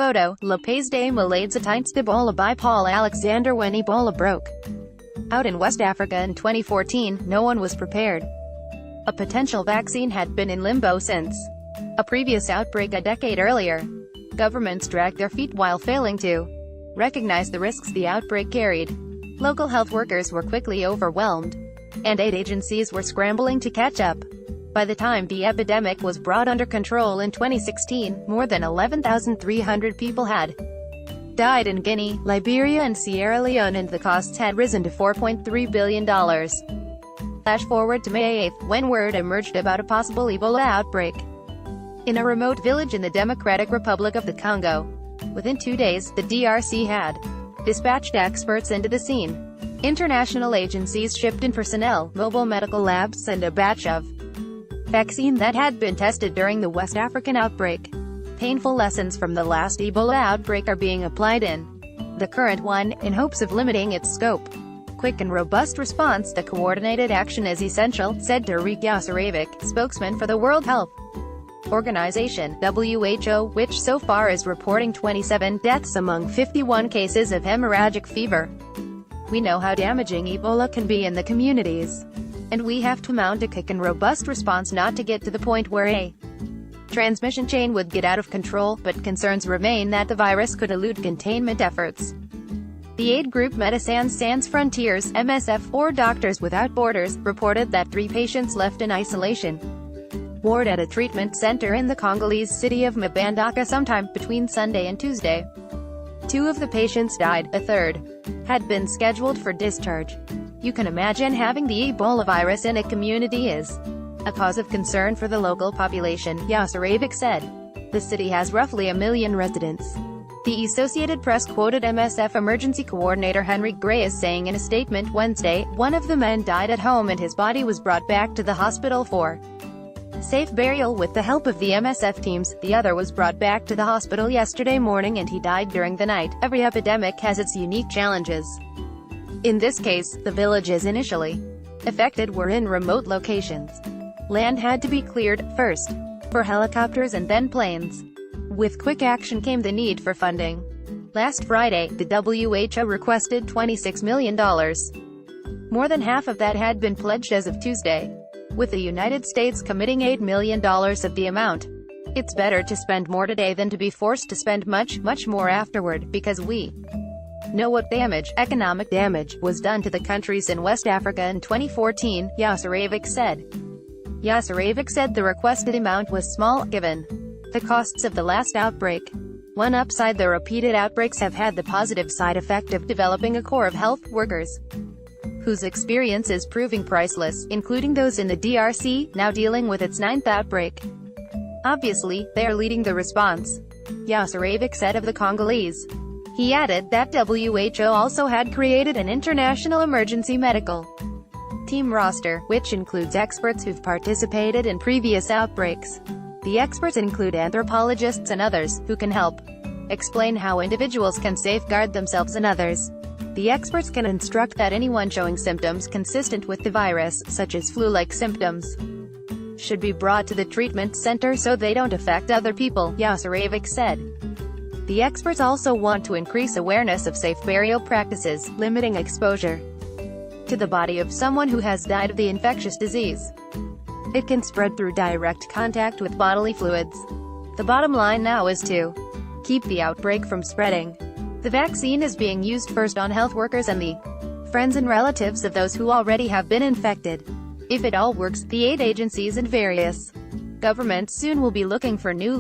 photo, Le Pays des Malades Atteints d'Ebola by Paul AlexanderWhen Ebola broke out in West Africa in 2014, no one was prepared. A potential vaccine had been in limbo since a previous outbreak a decade earlier. Governments dragged their feet while failing to recognize the risks the outbreak carried. Local health workers were quickly overwhelmed, and aid agencies were scrambling to catch up. By the time the epidemic was brought under control in 2016, more than 11,300 people had died in Guinea, Liberia and Sierra Leone, and the costs had risen to $4.3 billion. Flash forward to May 8, when word emerged about a possible Ebola outbreak in a remote village in the Democratic Republic of the Congo. Within 2 days, the DRC had dispatched experts into the scene. International agencies shipped in personnel, mobile medical labs, and a batch of vaccine that had been tested during the West African outbreak. Painful lessons from the last Ebola outbreak are being applied in the current one, in hopes of limiting its scope. Quick and robust response to coordinated action is essential, said Tariq Yasarevic, spokesman for the World Health Organization (WHO), which so far is reporting 27 deaths among 51 cases of hemorrhagic fever. We know how damaging Ebola can be in the communities, and we have to mount a quick and robust response not to get to the point where a transmission chain would get out of control, but concerns remain that the virus could elude containment efforts. The aid group Médecins Sans Frontières (MSF), or Doctors Without Borders, reported that 3 patients left an isolation ward at a treatment center in the Congolese city of Mbandaka sometime between Sunday and Tuesday. 2 of the patients died, a third had been scheduled for discharge. You can imagine having the Ebola virus in a community is a cause of concern for the local population, Yasarevic said. The city has roughly 1 million residents. The Associated Press quoted MSF emergency coordinator Henry Gray as saying in a statement Wednesday, "One of the men died at home and his body was brought back to the hospital for safe burial with the help of the MSF teams. The other was brought back to the hospital yesterday morning and he died during the night." Every epidemic has its unique challenges. In this case, the villages initially affected were in remote locations. Land had to be cleared, first for helicopters and then planes. With quick action came the need for funding. Last Friday, the WHO requested $26 million. More than half of that had been pledged as of Tuesday, with the United States committing $8 million of the amount. It's better to spend more today than to be forced to spend much more afterward, because we know what economic damage, was done to the countries in West Africa in 2014, Yasarevic said. Yasarevic said the requested amount was small, given the costs of the last outbreak. One upside: the repeated outbreaks have had the positive side effect of developing a core of health workers whose experience is proving priceless, including those in the DRC, now dealing with its 9th outbreak. Obviously, they are leading the response, Yasarevic said of the Congolese. He added that WHO also had created an international emergency medical team roster, which includes experts who've participated in previous outbreaks. The experts include anthropologists and others, who can help explain how individuals can safeguard themselves and others. The experts can instruct that anyone showing symptoms consistent with the virus, such as flu-like symptoms, should be brought to the treatment center so they don't affect other people, Yasarevic said. The experts also want to increase awareness of safe burial practices, limiting exposure to the body of someone who has died of the infectious disease. It can spread through direct contact with bodily fluids. The bottom line now is to keep the outbreak from spreading. The vaccine is being used first on health workers and the friends and relatives of those who already have been infected. If it all works, the aid agencies and various governments soon will be looking for new